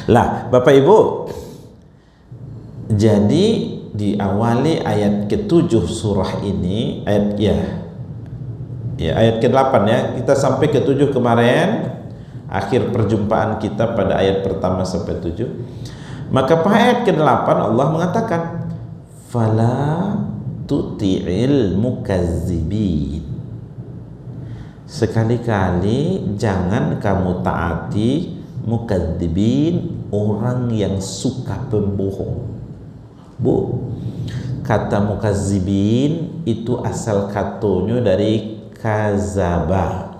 Lah, Bapak Ibu, jadi diawali ayat ke-7 surah ini, ayat ke-8 ya. Kita sampai ke-7 kemarin, akhir perjumpaan kita pada ayat pertama sampai 7. Maka pada ayat ke-8 Allah mengatakan, fala tuti'il mukazzibin. Sekali-kali jangan kamu taati mukadzibin, orang yang suka pembohong. Bu, kata mukadzibin itu asal katanya dari kazaba.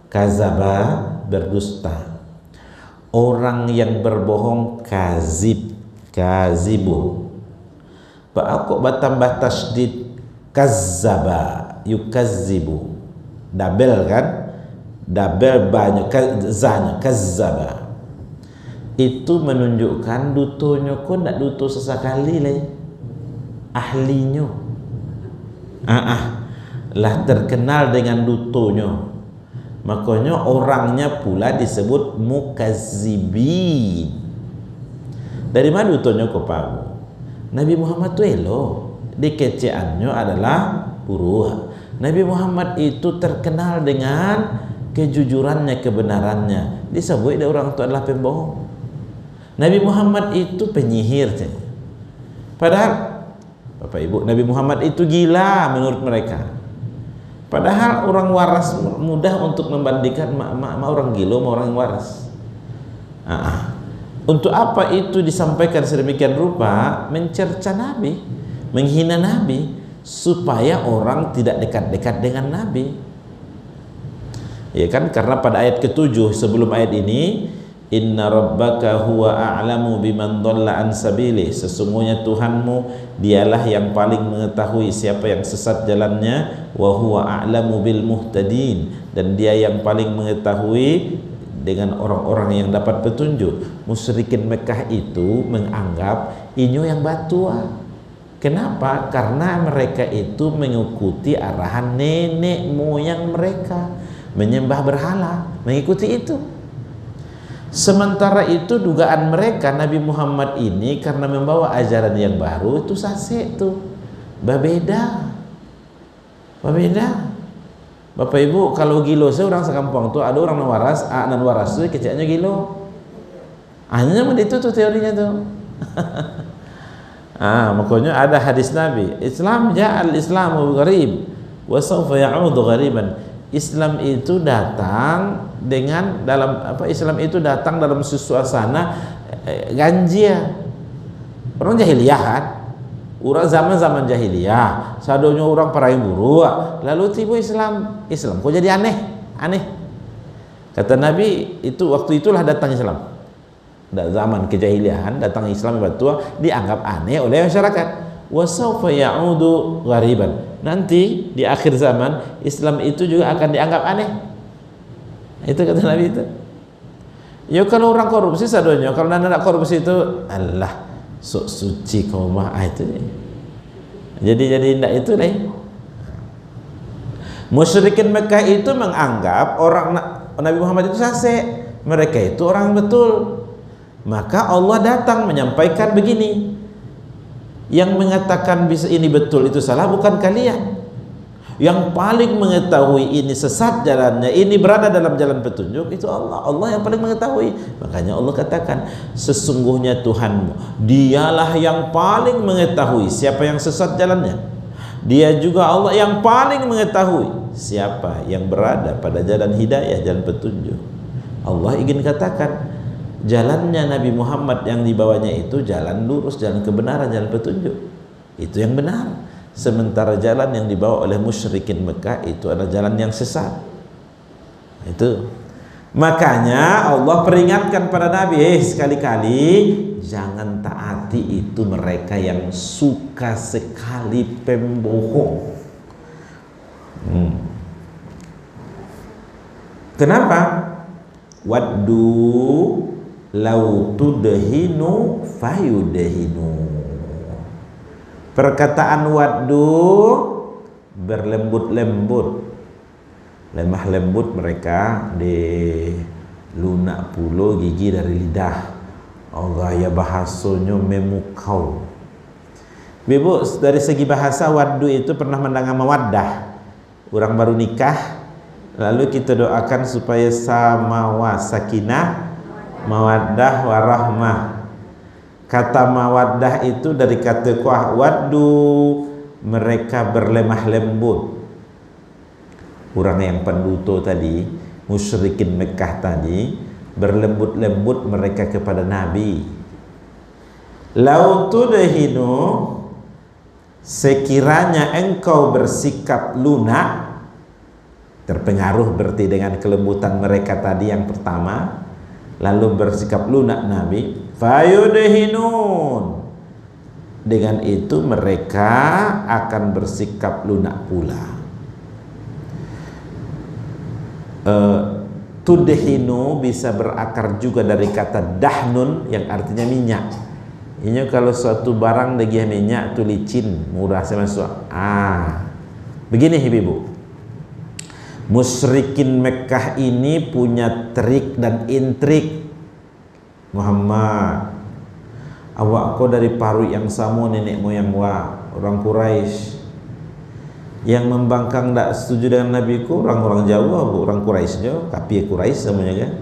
Kazaba berdusta. Orang yang berbohong kazib, kazibu. Kok bertambah tasdid kazzaba, yukazzibu. Double kan? Double banyak zanya, kazzaba. Itu menunjukkan dutonya kok ndak duto sesekali le. Ahlinya. Lah terkenal dengan dutonya. Makanya orangnya pula disebut mukazzibin. Dari mana dutonya kok paham? Nabi Muhammad itu dikeceannya adalah buruh. Nabi Muhammad itu terkenal dengan kejujurannya, kebenarannya. Disebut dia orang itu adalah pembohong. Nabi Muhammad itu penyihir. Padahal Bapak Ibu, Nabi Muhammad itu gila menurut mereka. Padahal orang waras mudah untuk membandingkan orang gila sama orang waras. Untuk apa itu disampaikan sedemikian rupa? Mencerca Nabi, menghina Nabi, supaya orang tidak dekat-dekat dengan Nabi. Ya kan, karena pada ayat ke-7 sebelum ayat ini, inna rabbaka huwa a'lamu biman dhalla an sabili, sesungguhnya Tuhanmu dialah yang paling mengetahui siapa yang sesat jalannya, wa huwa a'lamu bil muhtadin, dan dia yang paling mengetahui dengan orang-orang yang dapat petunjuk. Musyrikin Mekah itu menganggap inyo yang batua. Kenapa? Karena mereka itu mengikuti arahan nenek moyang mereka, menyembah berhala, mengikuti itu. Sementara itu dugaan mereka Nabi Muhammad ini karena membawa ajaran yang baru itu sasek tuh, babeda. Bapak Ibu, kalau gilo seorang sekampung tuh ada orang waras, nan waras tuh kecilnya gilo. Hanya itu tuh teorinya tuh. Makanya ada hadis Nabi, Islam ja'al Islamu gharib wa sawfa ya'udu ghariban. Islam itu datang dengan Islam itu datang dalam suasana ganjil. Orang jahiliyah kan? Orang zaman jahiliyah, sadonya orang parai buru, lalu tiba Islam kok jadi aneh. Kata Nabi, itu waktu itulah datang Islam. Zaman kejahiliahan datang Islam batua dianggap aneh oleh masyarakat. Wasaufa ya'udu ghariban. Nanti di akhir zaman Islam itu juga akan dianggap aneh. Itu kata Nabi itu. Ya kalau orang korupsi sadonya, kalau nak korupsi itu Allah sok suci kau mah itu. Jadi ndak itu deh. Musyrikin Mekah itu menganggap orang Nabi Muhammad itu sasek. Mereka itu orang betul. Maka Allah datang menyampaikan begini, yang mengatakan bisa ini betul itu salah bukan kalian. Yang paling mengetahui ini sesat jalannya, ini berada dalam jalan petunjuk, itu Allah. Allah yang paling mengetahui. Makanya Allah katakan, sesungguhnya Tuhanmu dialah yang paling mengetahui siapa yang sesat jalannya. Dia juga Allah yang paling mengetahui siapa yang berada pada jalan hidayah, jalan petunjuk. Allah ingin katakan jalannya Nabi Muhammad yang dibawanya itu jalan lurus, jalan kebenaran, jalan petunjuk. Itu yang benar. Sementara jalan yang dibawa oleh musyrikin Mekah itu adalah jalan yang sesat. Itu. Makanya Allah peringatkan pada Nabi, sekali-kali jangan taati itu mereka yang suka sekali pembohong. Kenapa? Waddu lau tudhinu fayudhinu. Perkataan waddu berlembut-lembut, lemah lembut mereka di lunak pulo gigi dari lidah. Allah ya bahasanya memukau. Ibu, dari segi bahasa waddu itu pernah mendengar mawaddah. Orang baru nikah, lalu kita doakan supaya samawa sakinah, mawaddah warahmah. Kata mawaddah itu dari kata kuah waddu, mereka berlemah lembut. Orang yang penduto tadi, musyrikin Mekah tadi, berlembut-lembut mereka kepada Nabi. Lau tudhinu, sekiranya engkau bersikap lunak, terpengaruh berarti dengan kelembutan mereka tadi yang pertama, lalu bersikap lunak Nabi, fayudhinun, dengan itu mereka akan bersikap lunak pula. Tudhinu bisa berakar juga dari kata dahnun yang artinya minyak. Ini kalau suatu barang lagi minyak tu licin, murah saya masuk. Begini ibu, musyrikin Mekah ini punya trik dan intrik. Muhammad, awak kau dari paru yang sama nenek moyang orang Quraisy. Yang membangkang tak setuju dengan Nabi ku orang-orang Jawa, orang Quraisy jo, kapi Quraisy semuanya kan.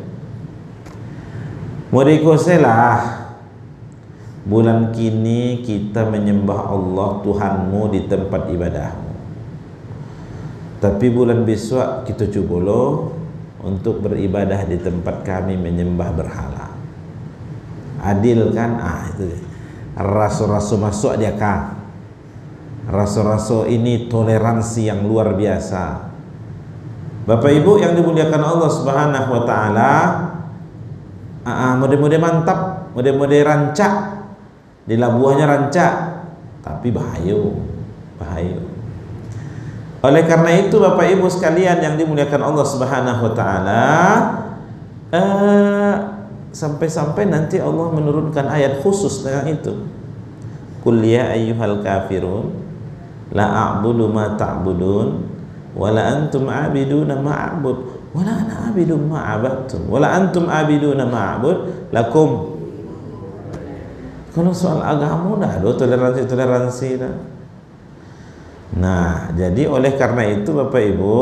Mereka selah bulan kini kita menyembah Allah Tuhanmu di tempat ibadahmu. Tapi bulan besok kita cuba lo untuk beribadah di tempat kami menyembah berhala. Adil kan? Itu rasul-rasul masuk dia kan. Rasul-rasul ini toleransi yang luar biasa. Bapak Ibu yang dimuliakan Allah Subhanahu wa taala, mode-mode mantap, mode-mode rancak. Di labuahnya rancak, tapi bahaya. Oleh karena itu Bapak Ibu sekalian yang dimuliakan Allah Subhanahu wa taala, sampai-sampai nanti Allah menurunkan ayat khusus dengan itu. Qul ya ayyuhal kafirun la a'budu ma ta'budun wa la antum 'abiduna ma a'bud wa la ana 'abidun ma 'abadtum wa la antum 'abiduna ma a'bud lakum. Kalau soal agama dah ada toleransi dah. Nah, jadi oleh karena itu Bapak Ibu,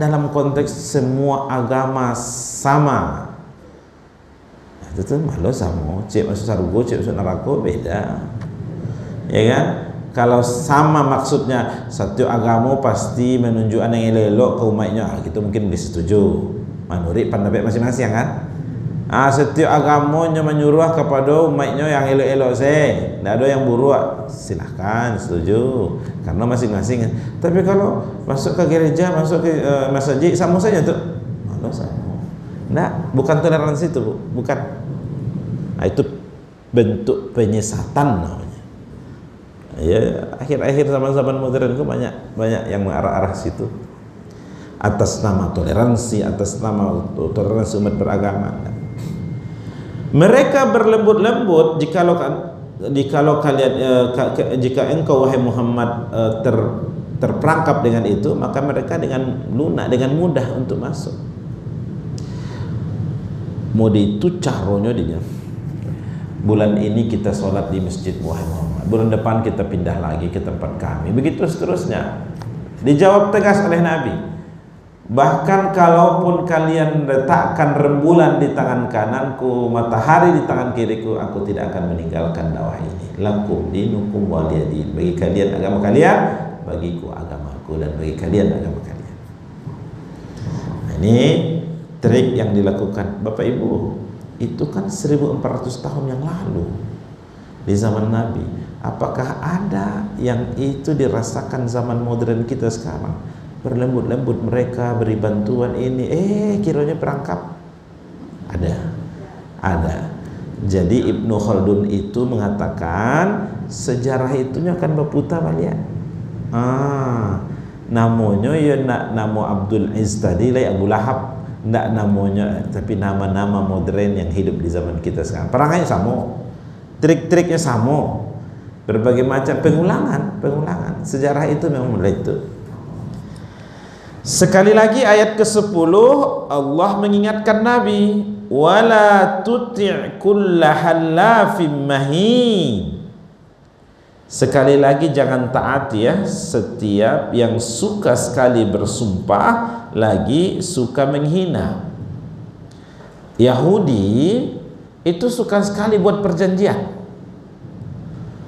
dalam konteks semua agama sama. Itu tuh malu sama, cek masuk surga, cek masuk neraka beda. Ya kan? Kalau sama maksudnya satu agama pasti menunjukkan yang elok ke umatnya, kita mungkin boleh setuju. Menurut pendapat masing-masing kan? Setiap agamanya menyuruh kepada umatnya yang elok-elok tidak ada yang buruk, silahkan setuju karena masing-masing. Tapi kalau masuk ke gereja, masuk ke masjid sama saja tuh, malu sama. Nah, bukan toleransi itu, bukan. Itu bentuk penyesatan namanya. Ya, akhir-akhir zaman-zaman modern itu banyak yang mengarah-arah situ. Atas nama toleransi, atas nama toleransi umat beragama. Mereka berlembut-lembut jikalau kalian jika engkau wahai Muhammad terperangkap dengan itu, maka mereka dengan lunak, dengan mudah untuk masuk. Mode itu caranya dia. Bulan ini kita sholat di Masjid Muhammad, bulan depan kita pindah lagi ke tempat kami, begitu seterusnya. Dijawab tegas oleh Nabi, bahkan kalaupun kalian letakkan rembulan di tangan kananku, matahari di tangan kiriku, aku tidak akan meninggalkan dakwah ini. Lakum dinukum waliyadin, bagi kalian agama kalian, bagiku agamaku, dan bagi kalian agama kalian. Nah, ini trik yang dilakukan Bapak Ibu. Itu kan 1400 tahun yang lalu di zaman Nabi. Apakah ada yang itu dirasakan zaman modern kita sekarang? Berlembut-lembut mereka, beri bantuan ini, kiranya perangkap. Ada. Jadi Ibnu Khaldun itu mengatakan sejarah itunya akan berputar balik. Namanya ya nama Abdul Aziz tadi, Abu Lahab. Tidak namanya, tapi nama-nama modern yang hidup di zaman kita sekarang. Perangnya sama, trik-triknya sama, berbagai macam pengulangan. Sejarah itu memang itu. Sekali lagi ayat ke-10 Allah mengingatkan Nabi, wala tuti' kulla halafim mahin. Sekali lagi jangan taati ya setiap yang suka sekali bersumpah lagi suka menghina. Yahudi itu suka sekali buat perjanjian.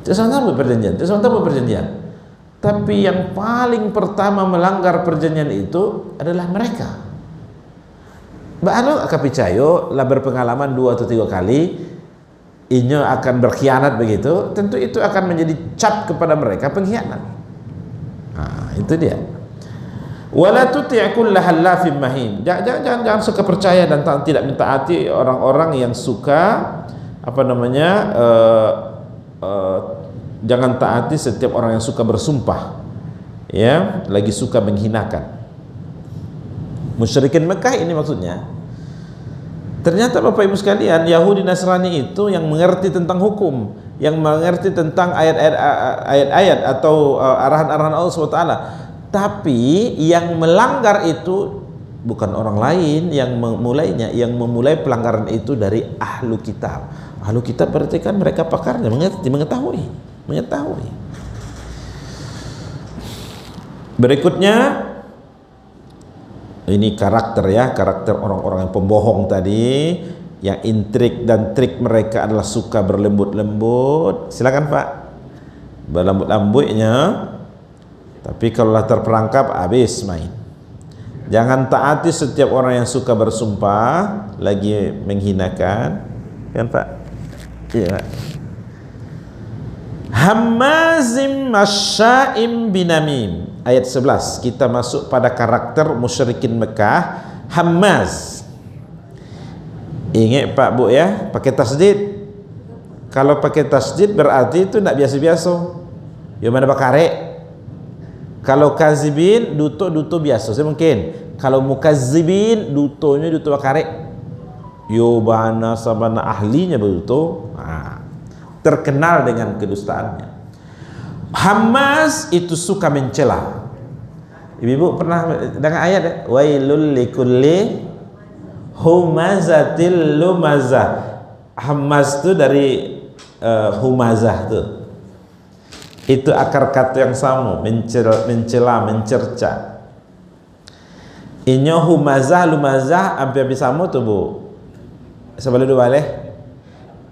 Sebentar buat perjanjian. Tapi yang paling pertama melanggar perjanjian itu adalah mereka. Baru akan percaya lah berpengalaman 2 atau 3 kali inyo akan berkhianat begitu, tentu itu akan menjadi cap kepada mereka pengkhianat. Nah, itu dia. Wala tuti' kulla halafim mahin. Jangan suka percaya dan tidak mentaati orang-orang yang suka jangan taati setiap orang yang suka bersumpah, ya, lagi suka menghinakan. Musyrikin Mekah ini maksudnya. Ternyata Bapak Ibu sekalian, Yahudi Nasrani itu yang mengerti tentang hukum, yang mengerti tentang ayat-ayat atau arahan-arahan Allah SWT. Tapi yang melanggar itu bukan orang lain yang memulainya, yang memulai pelanggaran itu dari ahlu kitab. Ahlu kitab berarti kan mereka pakarnya, mengetahui. Berikutnya ini karakter orang-orang yang pembohong tadi, yang intrik dan trik mereka adalah suka berlembut-lembut. Silakan Pak, berlembut-lembutnya, tapi kalau terperangkap habis main. Jangan taati setiap orang yang suka bersumpah lagi menghinakan, kan Pak? Iya Pak. Hammazim masya'im binamim. Ayat 11 kita masuk pada karakter musyrikin Mekah. Hammaz, ingat Pak Bu ya, pakai tasdid. Kalau pakai tasdid berarti itu tidak biasa-biasa. Yang mana bakare. Kalau kazibin duto biasa saya mungkin. Kalau mukazzibin dutonya duto bakare. Yo bana sabana ahlinya beduto. Terkenal dengan kedustaannya. Hammaz itu suka mencela. Ibu pernah dengar ayat ya? Wailul likulli humazatil lumazah. Hammaz itu dari humazah tuh. Itu akar kata yang sama, mencela, mencerca. Inyo humazah, lumazah hampir sama tuh Bu. Sebalik dua boleh.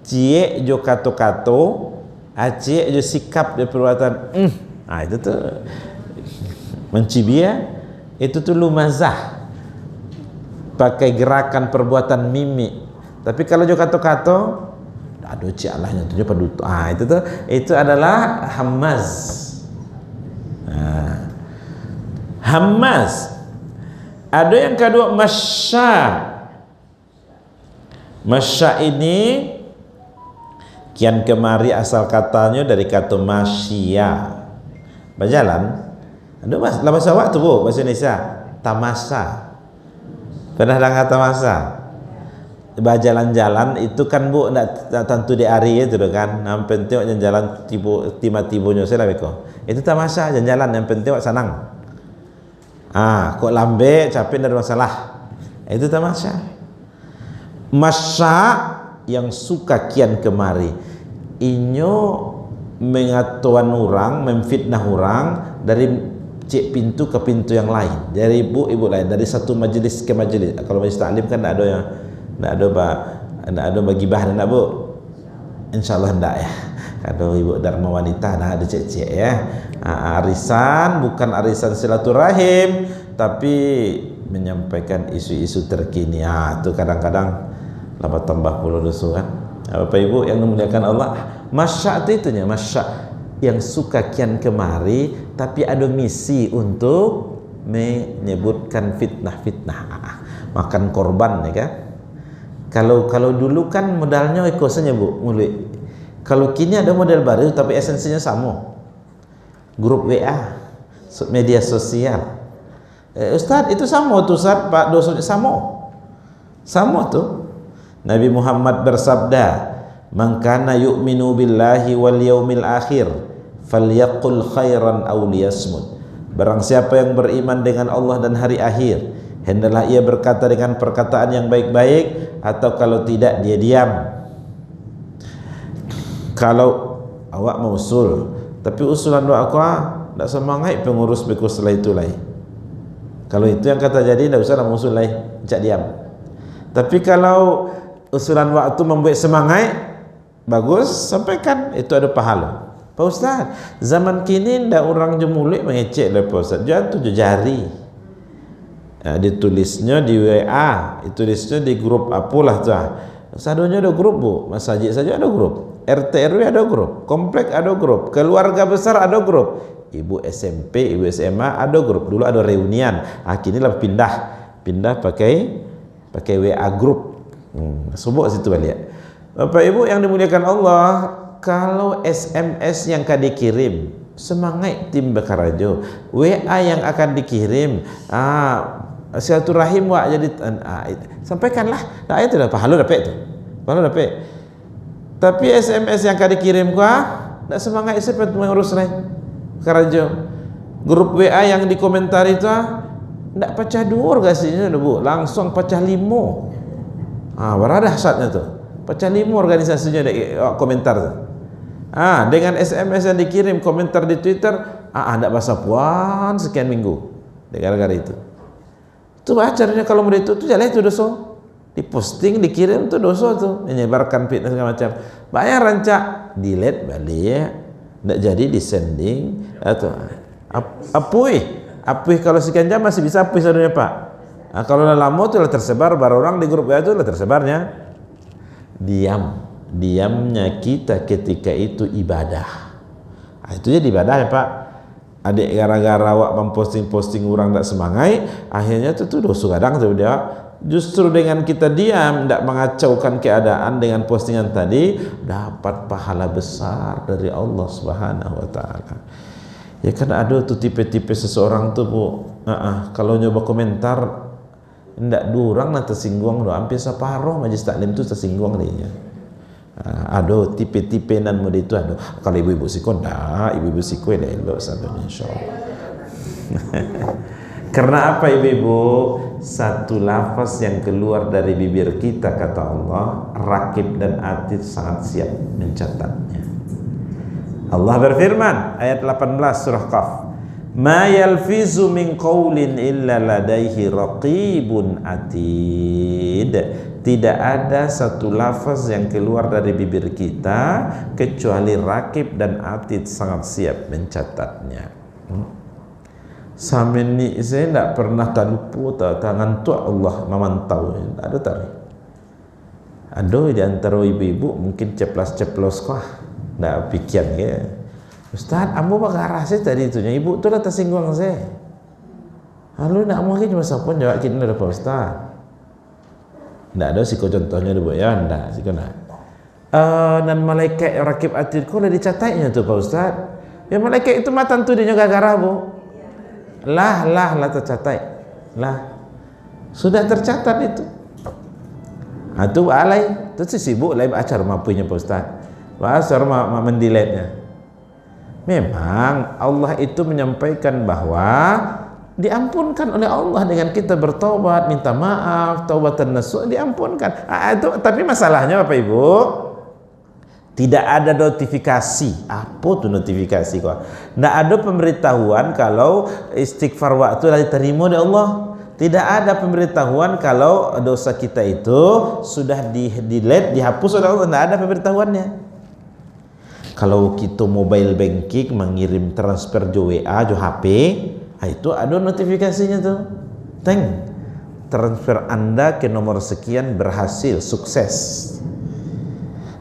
Cie jo kato-kato, acie jo sikap dia perbuatan. Itu tuh mencibia, itu tuh lumazah. Pakai gerakan perbuatan mimik. Tapi kalau jo kato-kato, aduh cie Allahnya tuh peduto. Itu adalah hammaz. Hammaz. Ada yang kedua masya. Masya ini kian kemari asal katanya dari kata masya, berjalan. Aduh mas, lah bahasa waktu Bu, bahasa Indonesia tamasa. Pernah dengar tamasa? Berjalan-jalan itu kan Bu, tidak tentu di hari itu kan. Yang penting jalan tiba-tibanya saya lah beko. Itu tamasa, jalan-jalan yang penting senang. Kok lambe capek dari masalah. Itu tamasa. Masya yang suka kian kemari, inyo mengatuan orang, memfitnah orang dari cek pintu ke pintu yang lain, dari ibu lain, dari satu majelis ke majelis. Kalau majelis taklim kan tidak ada bagi bahan, tidak Bu? Insyaallah tidak ya. Kalau ibu dharma wanita ada cek ya. Arisan bukan arisan silaturahim, tapi menyampaikan isu-isu terkini. Itu kadang-kadang lama tambah puluh dosa kan. Bapak Ibu yang memuliakan Allah, masya itu itunya, masya yang suka kian kemari tapi ada misi untuk menyebutkan fitnah-fitnah, makan korban ya kan. Kalau dulu kan modalnya ekosnya Bu, mulai. Kalau kini ada model baru tapi esensinya sama. Grup WA, media sosial. Ustaz itu sama tuh Ustaz, Pak dosanya sama tuh. Nabi Muhammad bersabda, "Man kana yu'minu billahi wal yaumil akhir falyaqul khairan aw liyasmut." Barang siapa yang beriman dengan Allah dan hari akhir, Hendaklah ia berkata dengan perkataan yang baik-baik, atau kalau tidak dia diam. Kalau awak mau usul, tapi usulan doa aku tak semangat pengurus beku setelah itu lah. Kalau itu yang kata jadi, tak usah nak usul lah, cak diam. Tapi kalau usulan waktu membuat semangat, bagus, sampaikan, itu ada pahala. Pak Ustaz, zaman kini ndak orang jemulik mengecek lah Pak Ustaz, jatuh jari. Ditulisnya di WA, ditulisnya di grup apalah tu. Sadonya ada grup bu, masjid saja ada grup, RT RW ada grup, komplek ada grup, keluarga besar ada grup, ibu SMP, ibu SMA ada grup. Dulu ada reunian, kini lah pindah pakai WA grup. Subuk situ balik. Bapak Ibu yang dimuliakan Allah, kalau SMS yang akan dikirim, semangat tim Bekarajo. WA yang akan dikirim, silaturahim wak jadi sampaikanlah. Nah itu dah pahala dapat tu. Pahala dapat. Tapi SMS yang akan dikirim tak semangat siapa mengurus lain. Bekarajo. Grup WA yang dikomentari tu tak pecah 2 organisasinya Bu, langsung pecah 5. Berada dahsyatnya tu. Pecah 5 organisasinya ada komentar tu. Dengan SMS yang dikirim, komentar di Twitter, tak bahasa puan sekian minggu. Gara-gara itu. Itu caranya kalau mau itu jalan itu dosa. Diposting, dikirim itu dosa tu, menyebarkan fitnah segala macam. Banyak rancak delete balik, tak jadi disending atau apuih kalau sekian jam masih bisa apuih saudara Pak. Kalau dah lama tu lah tersebar, baru orang di grup itu lah tersebarnya. Diamnya kita ketika itu ibadah. Itu jadi ibadah ya Pak. Adik gara-gara awak memposting orang tak semangat, akhirnya tu dosa kadang tu dia. Justru dengan kita diam, tak mengacaukan keadaan dengan postingan tadi, dapat pahala besar dari Allah Subhanahu Wa Taala. Ya kan ada tu tipe-tipe seseorang tu Bu. Kalau nyoba komentar, ndak durang nak tersinggung doa, hampir separuh majlis taklim tu tersinggung dia. Ada tipe-tipe nan mode itu ada. Kalau ibu-ibu siko ndak, ibu-ibu siko elok sahabat insyaallah. Karena apa ibu-ibu? Satu lafaz yang keluar dari bibir kita, kata Allah, rakib dan atid sangat siap mencatatnya. Allah berfirman ayat 18 surah Qaf, ma yalfizu min qawlin illa ladaihi raqibun atid. Tidak ada satu lafaz yang keluar dari bibir kita kecuali rakib dan atid sangat siap mencatatnya. Sampai ni saya tak pernah tak lupa tangan tu Allah memantau. Ada tak? Ada di antara ibu-ibu mungkin ceplas-ceplos kah, tak pikir ke? Ustaz, ambo bagarah saya tadi tu, ibu tu dah tersinggung saya. Lalu nak mau cuma siapa jawab kita dah Pak Ustaz. Tak ada siko contohnya dulu ya, tak siko nak. Dan malaikat rakib atid kau dah dicatatnya tu Pak Ustaz. Ya malaikat itu matan tu dia gara-gara Bu. Lah tercatat. Sudah tercatat itu. Itu alai, tu sibuk lain acara mapunya Pak Ustaz. Acara mendiletnya. Memang Allah itu menyampaikan bahwa diampunkan oleh Allah dengan kita bertaubat, minta maaf, taubatan nasuh diampunkan. Itu tapi masalahnya Bapak Ibu, tidak ada notifikasi. Apa tu notifikasi kok? Tidak ada pemberitahuan kalau istighfar waktu dah diterima oleh Allah. Tidak ada pemberitahuan kalau dosa kita itu sudah di-delete, dihapus oleh Allah. Tidak ada pemberitahuannya. Kalau kita mobile banking mengirim transfer jo WA, jo HP, itu ada notifikasinya tu. Transfer Anda ke nomor sekian berhasil, sukses.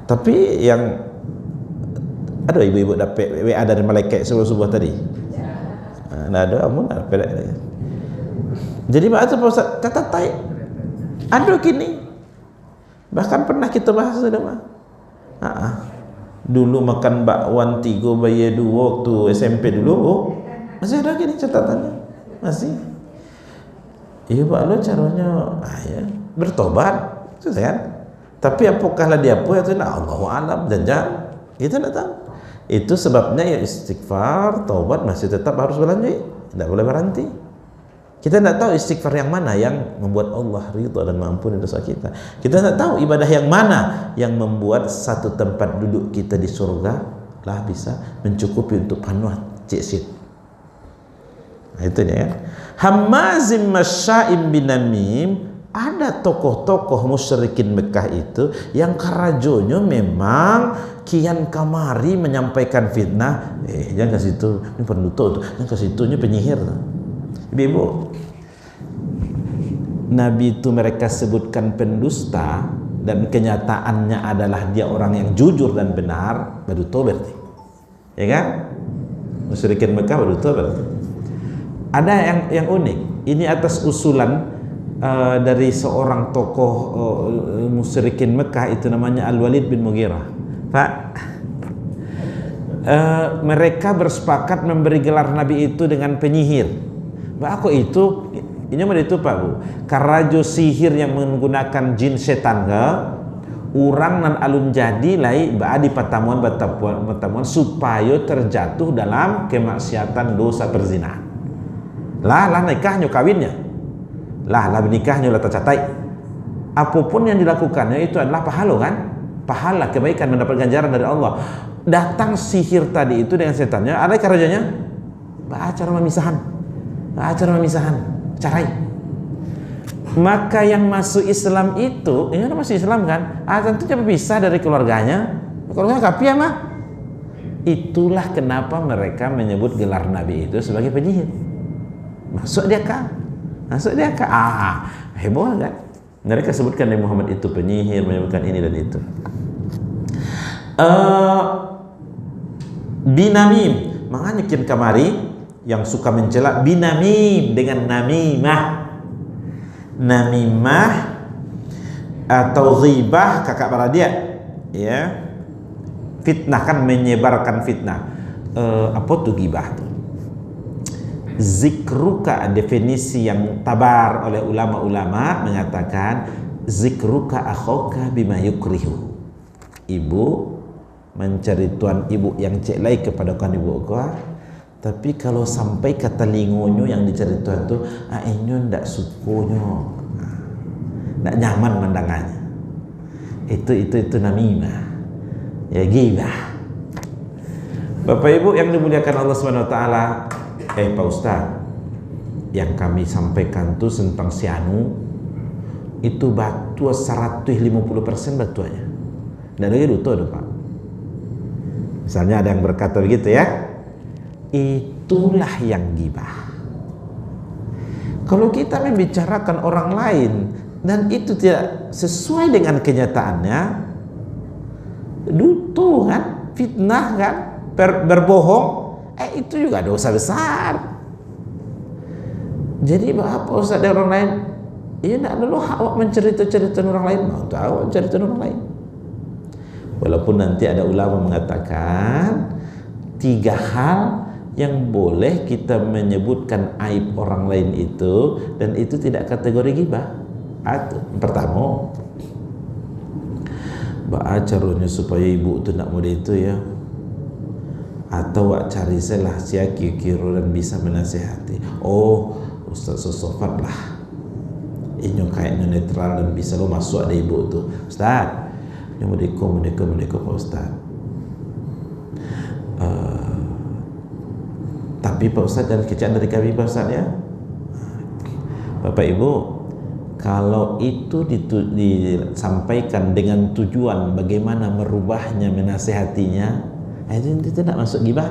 Tapi yang ada ibu-ibu dapat WA dari malaikat sebelum subuh tadi. Ada amun dapat. Jadi bahasa Pak Ustaz kata tai. Ada kini. Bahkan pernah kita bahas sudah mah. Dulu makan bakwan 3 bayar 2 waktu SMP dulu. Masih ada gini catatannya. Masih. Iya Pak, lo caranya ya, bertobat. Itu kan. Tapi apakah dia apa itu Allahu a'lam dan itu tak tahu. Itu sebabnya ya istighfar, taubat masih tetap harus berlanjut, tidak boleh berhenti. Kita tidak tahu istighfar yang mana yang membuat Allah ridha dan mengampuni dosa kita. Kita tidak tahu ibadah yang mana yang membuat satu tempat duduk kita di surga lah bisa mencukupi untuk panuh cik. Nah, itu dia ya. Hammazim masya'im binamim. Ada tokoh-tokoh musyrikin Mekah itu yang karajonyo memang kian kamari menyampaikan fitnah. Jangan ke situ, ini pendutuk tuh. Jangan ke situ, ini penyihir. Ibu, Nabi itu mereka sebutkan pendusta dan kenyataannya adalah dia orang yang jujur dan benar, baru tobat. Ya kan? Musyrikin Mekah baru tobat. Ada yang unik. Ini atas usulan dari seorang tokoh musyrikin Mekah itu namanya Al-Walid bin Mughirah. Pak, mereka bersepakat memberi gelar Nabi itu dengan penyihir. Pak, aku itu ini mah itu Pak Bu. Karajo sihir yang menggunakan jin setan ke urang nan alun jadi lai ba di patamuan supaya terjatuh dalam kemaksiatan dosa perzinahan. Lah nikahnya kawinnya. Lah nikahnya lah tercatat. Apapun yang dilakukannya itu adalah pahala kan? Pahala kebaikan, mendapat ganjaran dari Allah. Datang sihir tadi itu dengan setannya, ada caranya? Acara memisahan, carai. Maka yang masuk Islam itu, ini masuk Islam kan? Tentunya berpisah dari keluarganya. Keluarganya kafir mah. Itulah kenapa mereka menyebut gelar Nabi itu sebagai penyihir. Masuk dia kan? Heboh kan? Mereka sebutkan Nabi Muhammad itu penyihir, menyebutkan ini dan itu. Binamim, makanya kian kamari yang suka mencela binamim dengan namimah atau ghibah, kakak beradik, ya. Fitnah kan, menyebarkan fitnah. Apa tuh ghibah tuh? Zikruka, definisi yang tabar oleh ulama-ulama mengatakan zikruka akhaka bima yukrihu. Ibu mencari tuan ibu yang ceklai kepada kan ibu kau, tapi kalau sampai ke telingonyo yang dicari tuan tu, inyo ndak sukonyo, ndak nyaman pandangannya. Itu namimah, ya ghibah. Bapak Ibu yang dimuliakan Allah Subhanahu Wa Taala. Pak Ustaz, yang kami sampaikan tuh tentang si Anu itu batu 150% batuannya. Dan lagi duto tuh Pak. Misalnya ada yang berkata begitu ya, itulah yang ghibah. Kalau kita membicarakan orang lain dan itu tidak sesuai dengan kenyataannya, duto kan, fitnah kan, berbohong. Itu juga dosa besar. Jadi apa Ustaz dari orang lain? Ya tidak perlu awak mencerita-cerita orang lain. Mau tahu cerita orang lain. Walaupun nanti ada ulama mengatakan 3 hal yang boleh kita menyebutkan aib orang lain itu, dan itu tidak kategori ghibah. Pertama, caranya supaya ibu itu nak muda itu ya, atau wak cari selah sia kiro dan bisa menasihati. Ustaz Sosofat lah, ini kayaknya netral dan bisa lo masuk ada ibu tuh. Ustaz, ini mendeko Pak Ustaz. Tapi Pak Ustaz jangan kecil dari kami Pak Ustaz ya. Bapak Ibu, kalau itu disampaikan dengan tujuan bagaimana merubahnya, menasihatinya, itu tidak masuk ghibah.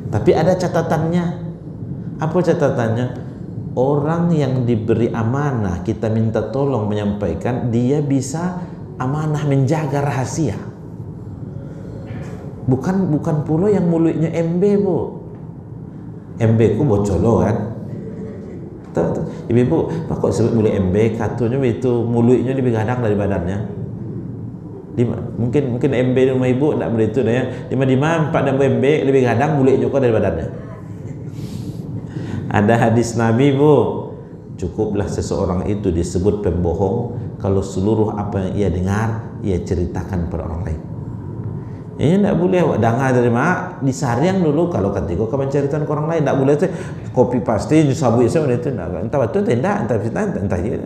Tapi ada catatannya. Apa catatannya? Orang yang diberi amanah, kita minta tolong menyampaikan, dia bisa amanah menjaga rahasia. Bukan pula yang mulutnya MB Bu. MB ku bocolo kan. Ibu, kok sebut mulut MB? Katanya itu mulutnya lebih gadang dari badannya. Mungkin MB di rumah ibu tidak begitu ya. Di mana Pak dan MB lebih gadang mulutnya kok dari badannya. Ada hadis Nabi Bu, cukuplah seseorang itu disebut pembohong kalau seluruh apa yang ia dengar ia ceritakan pada orang lain. Ini tidak boleh awak dengar dari mak disaring dulu kalau ketika kau menceritakan ke orang lain, tidak boleh tu copy paste sabu itu tidak. Entah betul tidak, entah fitnah, entah gitu.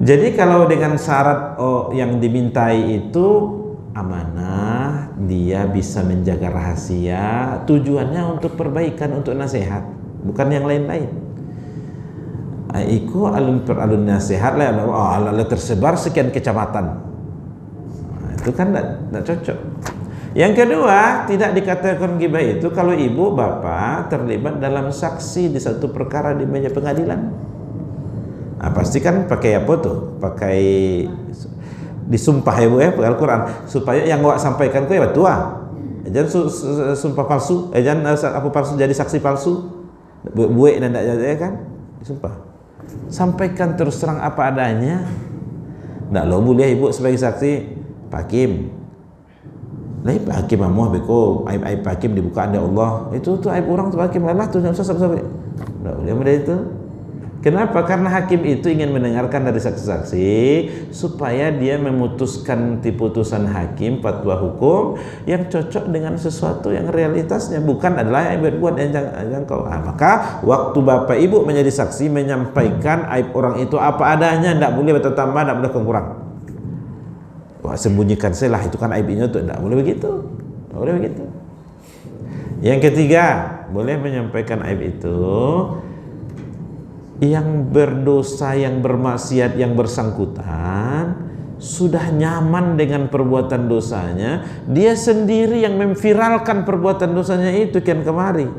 Jadi kalau dengan syarat yang dimintai itu amanah, dia bisa menjaga rahasia, tujuannya untuk perbaikan, untuk nasihat, bukan yang lain-lain. Iku alun nasihat lah, tersebar sekian kecamatan. Itu kan tidak cocok. Yang kedua, tidak dikatakan ghibah itu kalau ibu bapak terlibat dalam saksi di satu perkara di meja pengadilan. Nah, pasti kan pakai apa tuh? Pakai disumpah ya Bu ya, pakai Al-Quran supaya yang awak sampaikan ku ya betul. Jangan sumpah palsu, jangan apa palsu jadi saksi palsu. Buik dan tidak jadi kan? Disumpah. Sampaikan terus terang apa adanya. Tidak lo boleh ibu sebagai saksi. Pak Hakim, lah Pak Hakim amuah beko aib Pak Hakim dibuka anda Allah itu aib orang tuh Pak Hakim lah tuh nggak usah sampai nggak boleh ada itu. Kenapa? Karena hakim itu ingin mendengarkan dari saksi-saksi supaya dia memutuskan putusan hakim fatwa hukum yang cocok dengan sesuatu yang realitasnya, bukan adalah yang berbuat yang jangan kau. Maka waktu bapak ibu menjadi saksi menyampaikan aib orang itu apa adanya, tidak boleh bertambah, tidak boleh kurang. Wah, sembunyikan saya lah itu kan aibnya tuh, tidak boleh begitu, tidak boleh begitu. Yang ketiga, boleh menyampaikan aib itu yang berdosa, yang bermaksiat, yang bersangkutan sudah nyaman dengan perbuatan dosanya, dia sendiri yang memviralkan perbuatan dosanya itu kian kemari.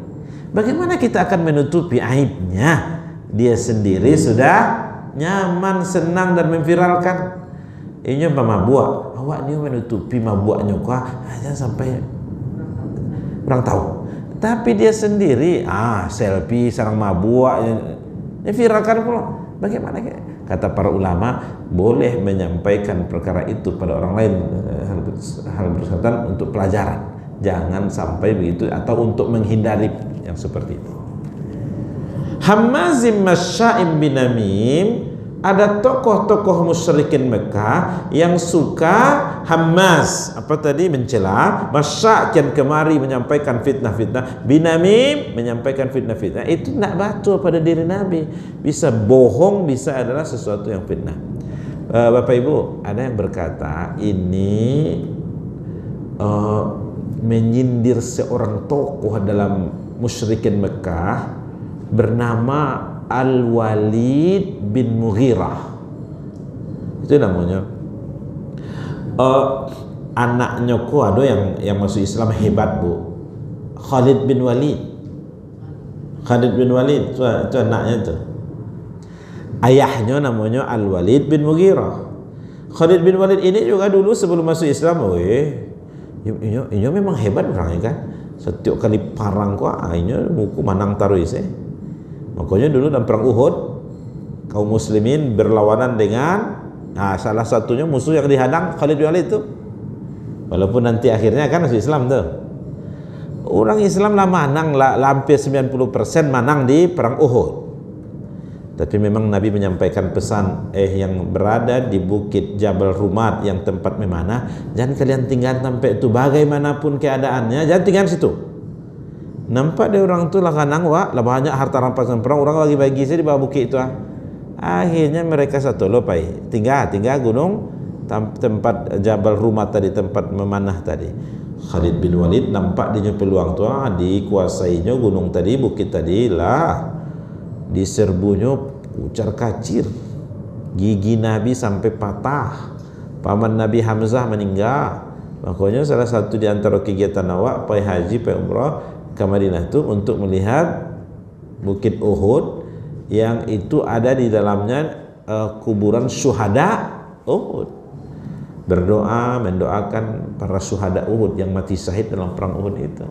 Bagaimana kita akan menutupi aibnya? Dia sendiri sudah nyaman, senang dan memviralkan. Ini mabuk, awak ni menutupi mabuknya kau hanya sampai orang tahu. Tapi dia sendiri selfie sarang mabuk, viralkan pula. Bagaimana? Kata para ulama, boleh menyampaikan perkara itu pada orang lain hal bersangkutan untuk pelajaran. Jangan sampai begitu atau untuk menghindari yang seperti itu. Hammazim masya'im binamim. Ada tokoh-tokoh musyrikin Mekah yang suka hammaz, apa tadi, mencela, masya' kian kemari menyampaikan fitnah-fitnah, binamim menyampaikan fitnah-fitnah. Itu tidak betul pada diri Nabi. Bisa bohong, bisa adalah sesuatu yang fitnah. Bapak Ibu, ada yang berkata ini menyindir seorang tokoh dalam musyrikin Mekah bernama Al-Walid bin Mughirah. Itu namanya. Anaknya ku ada yang masuk Islam hebat Bu. Khalid bin Walid. Khalid bin Walid itu anaknya tu. Ayahnya namanya Al-Walid bin Mughirah. Khalid bin Walid ini juga dulu sebelum masuk Islam, ini memang hebat orangnya kan. Setiap kali parang ku ini muku manang taruis Makanya dulu dalam perang Uhud kaum muslimin berlawanan dengan salah satunya musuh yang dihadang Khalid bin Walid itu. Walaupun nanti akhirnya kan masuk Islam tuh. Orang Islam lah manang lah hampir 90% manang di perang Uhud. Tapi memang Nabi menyampaikan pesan yang berada di bukit Jabal Rumat yang tempat memanah, jangan kalian tinggal sampai itu bagaimanapun keadaannya, jangan tinggal situ. Nampak dia orang tu lah kanang lah banyak harta rampasan perang, orang bagi-bagi saya di bawah bukit itu Akhirnya mereka satu lopai tinggal gunung tempat Jabal Rumat tadi, tempat memanah tadi. Khalid bin Walid nampak dia peluang tu dikuasainya gunung tadi, bukit tadi lah, diserbunya ucar kacir, gigi Nabi sampai patah, paman Nabi Hamzah meninggal. Makanya salah satu di antara kegiatan awak pergi haji, pergi umrah ke Madinah itu untuk melihat bukit Uhud yang itu ada di dalamnya kuburan syuhada Uhud. Berdoa mendoakan para syuhada Uhud yang mati syahid dalam perang Uhud itu.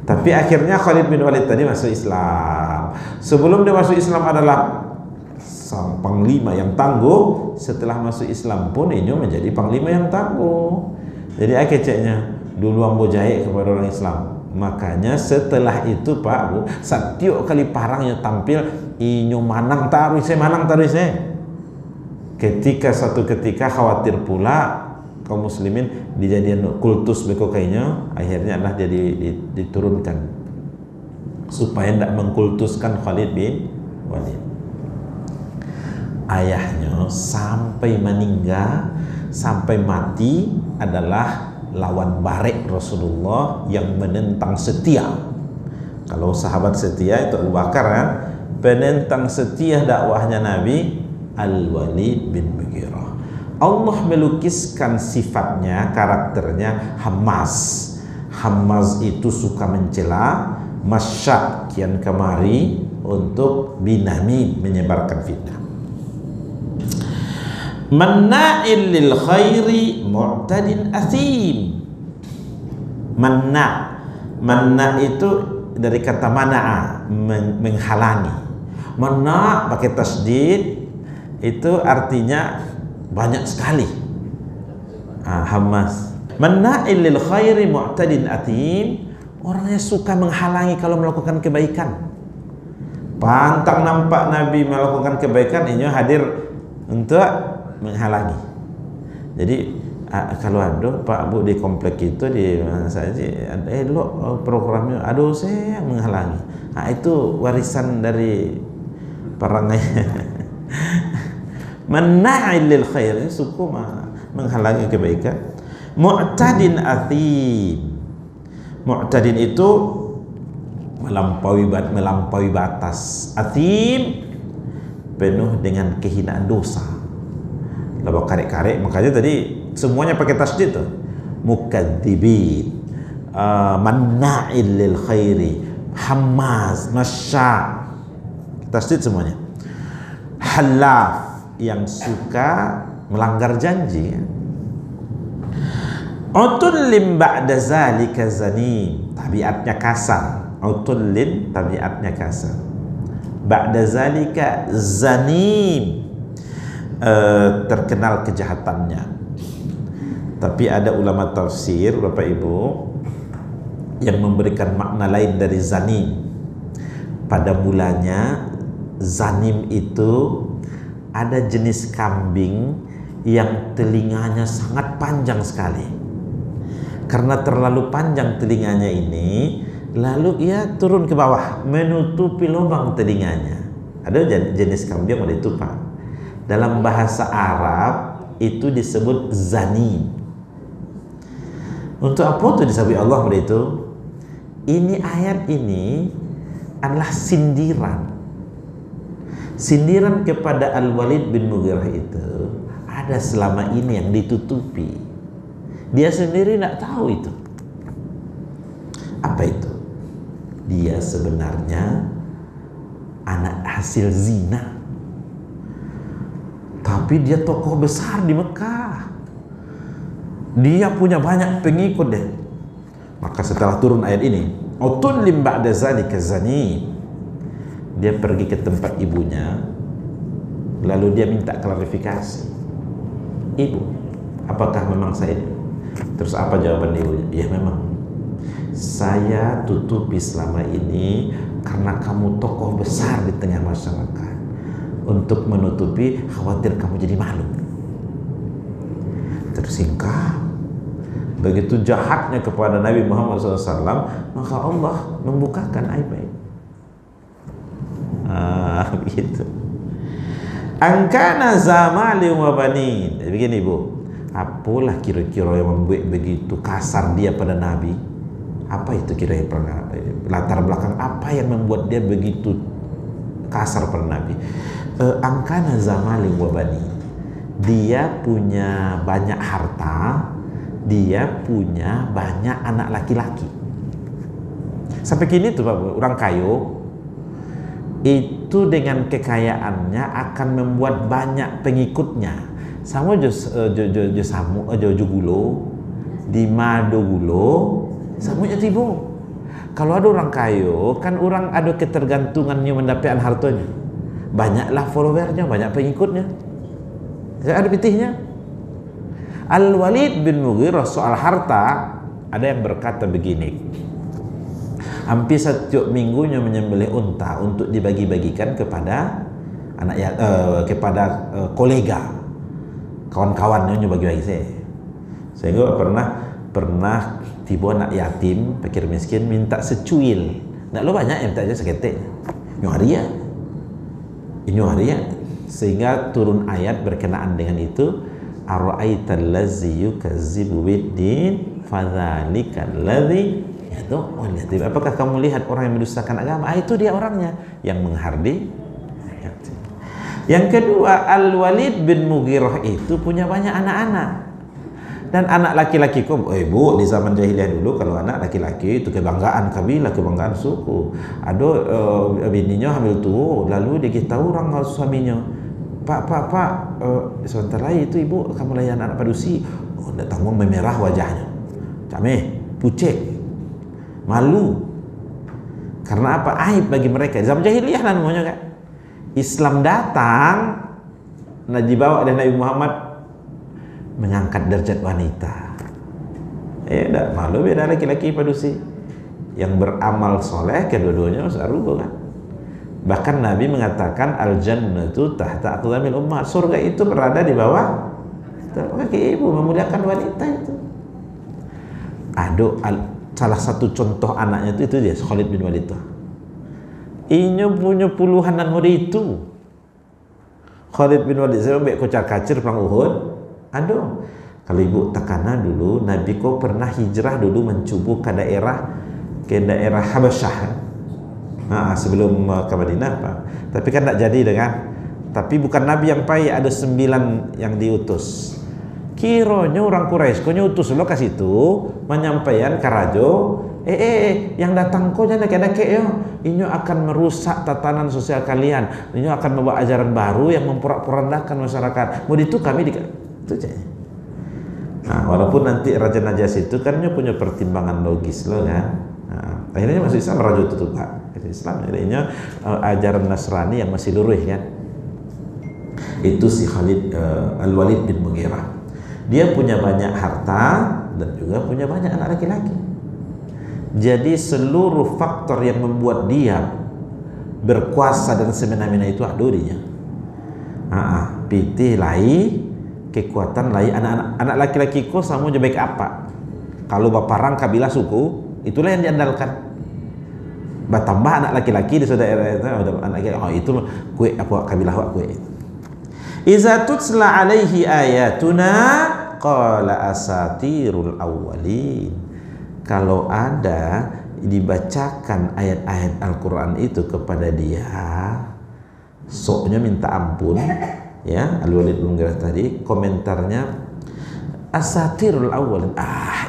Tapi akhirnya Khalid bin Walid tadi masuk Islam. Sebelum dia masuk Islam adalah sang panglima yang tangguh. Setelah masuk Islam pun ini menjadi panglima yang tangguh. Jadi keceknya dulu ambo jahit kepada orang Islam. Makanya setelah itu Pak Bu, setiap kali parangnya tampil inyo manang taruh saya. Ketika suatu ketika khawatir pula kaum muslimin dijadian kultus beko kayaknya, akhirnya adalah dia diturunkan supaya tidak mengkultuskan Khalid bin Walid. Ayahnya sampai meninggal, sampai mati adalah lawan barek Rasulullah yang menentang setia. Kalau sahabat setia itu Abu Bakar kan, penentang setia dakwahnya Nabi Al-Walid bin Mughirah. Allah melukiskan sifatnya, karakternya Hammaz. Hammaz itu suka mencela, masyak kian kemari untuk binami, menyebarkan fitnah. Manna'il lil khairi mu'tadin athim. Manna itu dari kata mana'a, menghalangi. Manna pakai tasdid itu artinya banyak sekali. Hamas. Manna'il lil khairi mu'tadin athim, orangnya suka menghalangi kalau melakukan kebaikan. Pantang nampak Nabi melakukan kebaikan, ini hadir untuk menghalangi. Jadi kalau ada Pak Bu di komplek itu di mana saja, lo programnya, aduh saya yang menghalangi. Itu warisan dari perangai. Manna'il lil khair, suku menghalangi kebaikan. Mu'tadin athim. Mu'tadin itu melampaui batas. Athim penuh dengan kehinaan dosa. Lalu karek-karek, makanya tadi semuanya pakai tasdid tuh. Mukadzibin, manna'il lil khairi, hammaz, masya', tasdid semuanya. Halaf, yang suka melanggar janji. Utullim ba'da zalika zanim, tabiatnya kasar. Utullin tabiatnya kasar. Ba'da zalika zanim, terkenal kejahatannya. Tapi ada ulama tafsir, Bapak Ibu, yang memberikan makna lain dari zanim. Pada mulanya zanim itu ada jenis kambing yang telinganya sangat panjang sekali. Karena terlalu panjang telinganya ini, lalu ia turun ke bawah menutupi lubang telinganya. Ada jenis kambing yang ada itu Pak. Dalam bahasa Arab itu disebut zanim. Untuk apa itu disebut Allah pada itu? Ini ayat ini adalah sindiran. Sindiran kepada Al-Walid bin Mughirah itu ada selama ini yang ditutupi. Dia sendiri tidak tahu itu. Apa itu? Dia sebenarnya anak hasil zina. Tapi dia tokoh besar di Mekah. Dia punya banyak pengikut deh. Maka setelah turun ayat ini, utullim ba'da zalika zanim, dia pergi ke tempat ibunya, lalu dia minta klarifikasi. Ibu, apakah memang saya? Terus apa jawaban ibu? Ya memang. Saya tutupi selama ini karena kamu tokoh besar di tengah masyarakat. Untuk menutupi, khawatir kamu jadi malu. Tersingkap. Begitu jahatnya kepada Nabi Muhammad SAW, maka Allah membukakan aib-aib. Begitu. Angkana zamali wa banin. Begini Bu, apalah kira-kira yang membuat begitu kasar dia pada Nabi? Apa itu kira-kira latar belakang apa yang membuat dia begitu kasar pada Nabi? Angkana zamali wa bani, dia punya banyak harta, dia punya banyak anak laki-laki. Sampai kini tuh Pak, orang kayo itu dengan kekayaannya akan membuat banyak pengikutnya. Sama jo gulo di mado gulo, sama jo tibo. Kalau ada orang kayo, kan orang ada ketergantungannya mendapatkan hartanya. Banyaklah followernya, banyak pengikutnya. Ada pitihnya. Al-Walid bin Mughirah soal harta, ada yang berkata begini. Hampir setiap minggunya menyembelih unta untuk dibagi-bagikan kepada kepada kolega, kawan-kawannya bagi-bagi saya. Sehingga pernah tiba anak yatim, fakir miskin minta secuil. Nak lo banyak yang minta aja seketik. Inyo haria. Sehingga turun ayat berkenaan dengan itu. Ara'aital ladzi yukazzibu biddin fadzalikal ladzi yad'ul yatim. Apakah kamu lihat orang yang mendustakan agama? Itu dia orangnya yang menghardi yatim. Yang kedua, Al-Walid bin Mughirah itu punya banyak anak-anak. Dan anak laki-laki bu, di zaman jahiliyah dulu kalau anak laki-laki itu kebanggaan kabilah, kebanggaan suku. Ada bininya hamil tuh, lalu dia tahu orang suaminya, Pak, sebentar lagi itu ibu kamu layan anak padusi. Oh, ndak tanggung memerah wajahnya, cameh, pucet, malu. Karena apa? Aib bagi mereka. Di zaman jahiliyah lah namanya kan. Islam datang, dibawa oleh Nabi Muhammad mengangkat derajat wanita. Tak malu beda laki-laki padusi yang beramal soleh, kedua-duanya sarugo kan. Bahkan Nabi mengatakan al-jannatu tahta aqdamil ummat, surga itu berada di bawah kaki ibu, memuliakan wanita itu. Salah satu contoh anaknya itu dia Khalid bin Walid. Inyo punya puluhan dan murid itu. Khalid bin Walid saya ambil kocar-kacir perang Uhud. Kalau ibu takana dulu Nabi kok pernah hijrah dulu mencubu ke daerah Habasyah sebelum ke Madinah Pak. Tapi kan tak jadi dengan. Tapi bukan Nabi yang pai, ada 9 yang diutus. Kiranya orang Quraisy kau utus lo ke situ menyampaikan ke rajo, yang datang kau jangan dake-dake yo. Inyo akan merusak tatanan sosial kalian. Inyo akan membawa ajaran baru yang memporak-porandakan masyarakat. Mau itu kami itu aja. Nah, walaupun nanti Raja Najasyi itu kan dia punya pertimbangan logis loh kan. Nah, akhirnya masuk Islam Raja itu tuh Pak. Islam akhirnya ajaran Nasrani yang masih lurus kan. Itu si Khalid Al-Walid bin Mughirah. Dia punya banyak harta dan juga punya banyak anak laki-laki. Jadi seluruh faktor yang membuat dia berkuasa dan semena-mena itu ada dirinya. Pitih lai kekuatan lain anak laki-laki ko sama je baik apa kalau baparang kabilah suku itulah yang diandalkan. Bertambah anak laki-laki di saudara itu anak laki, itu kue apa kabilah wak kue. Iza tutsla alaihi ayatuna qala asatirul awwalin. Kalau ada dibacakan ayat-ayat Al-Qur'an itu kepada dia, soknya minta ampun. Ya, Al-Walid bin Mughirah tadi komentarnya asatirul awwalin,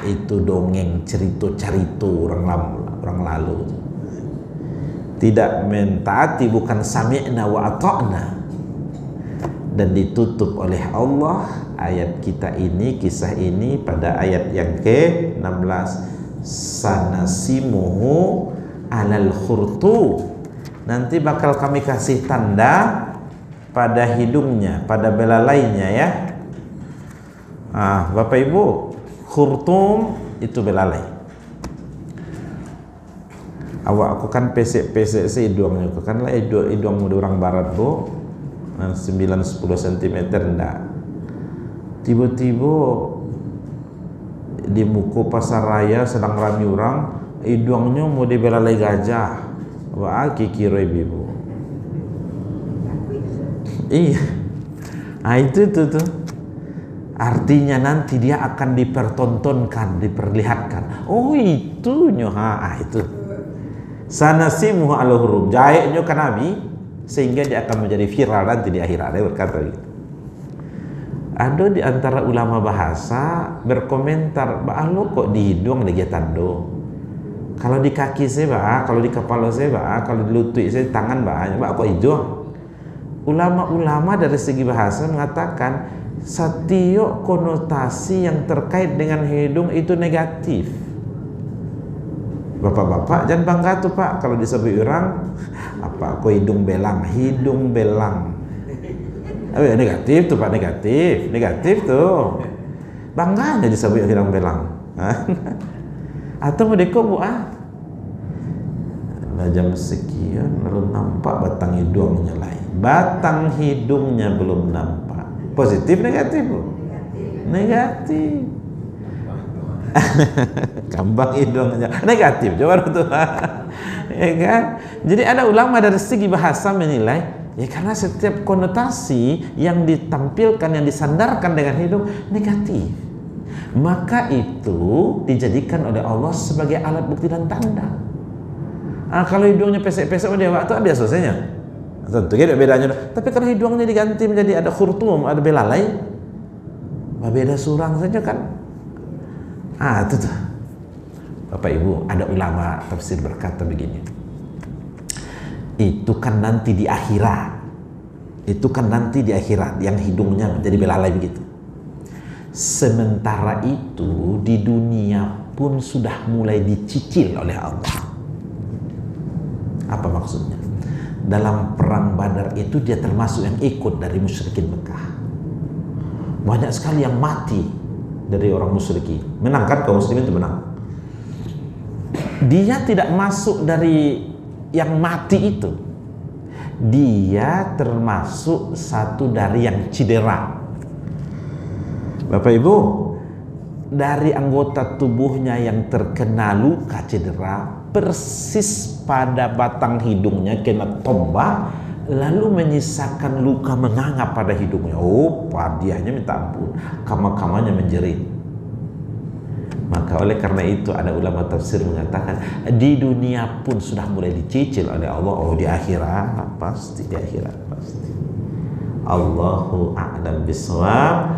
itu dongeng cerita-cerita orang lalu. Tidak mentaati, bukan sami'na wa ata'na. Dan ditutup oleh Allah ayat kita ini, kisah ini pada ayat yang ke-16, sanasimuhu alal khurtu. Nanti bakal kami kasih tanda pada hidungnya, pada belalainya ya. Bapak Ibu, khurtum itu belalai. Aku kan pesek-pesek si hidungnya, aku kan lah hidung orang barat bu, 9-10 cm enggak. Tiba-tiba di muka pasar raya sedang ramai orang, hidungnya mau dibelalai gajah. Wah, kira ibu. Iya. Itu tuh. Artinya nanti dia akan dipertontonkan, diperlihatkan. Oh, itu nyoha, itu. Sanasimuhu al-hurum. Jahitnya ke Nabi sehingga dia akan menjadi viral nanti di akhirat. Dia berkata gitu. Ada di antara ulama bahasa berkomentar, "Lo kok di hidung lagi tando? Kalau di kaki saya, kalau di kepala saya, kalau di lutut saya, tangan kok hidung?" Ulama-ulama dari segi bahasa mengatakan setiap konotasi yang terkait dengan hidung itu negatif. Bapak-bapak jangan bangga tuh Pak kalau disebut orang apa kok hidung belang. Negatif tuh Pak, negatif tuh. Bangga aja disebut hidung belang. Atau mereka jam sekian lalu nampak batang hidungnya lain. Batang hidungnya belum nampak. Positif negatif? Negatif. Kambang hidungnya negatif, coba tuh. Ya kan? Jadi ada ulama dari segi bahasa menilai, ya karena setiap konotasi yang ditampilkan, yang disandarkan dengan hidung negatif, maka itu dijadikan oleh Allah sebagai alat bukti dan tanda. Kalau hidungnya pesek-pesek dewa itu biasa saja, tentu ada bedanya. Tapi kalau hidungnya diganti menjadi ada khurtum, ada belalai, beda surang saja kan. Itu tuh. Bapak Ibu, ada ulama tafsir berkata begini, itu kan nanti di akhirat, yang hidungnya menjadi belalai begitu. Sementara itu di dunia pun sudah mulai dicicil oleh Allah. Apa maksudnya? Dalam perang Badar itu dia termasuk yang ikut dari musyrikin Mekah. Banyak sekali yang mati dari orang musyrikin. Menang kan, kaum muslimin itu menang. Dia tidak masuk dari yang mati itu. Dia termasuk satu dari yang cedera. Bapak Ibu, dari anggota tubuhnya yang terkena luka cedera, persis pada batang hidungnya kena tombak, lalu menyisakan luka menganga pada hidungnya. Padiahnya minta ampun, kamar-kamarnya menjerit. Maka oleh karena itu ada ulama tafsir mengatakan di dunia pun sudah mulai dicicil oleh Allah. Di akhirat pasti, Allahu a'lam bishawab.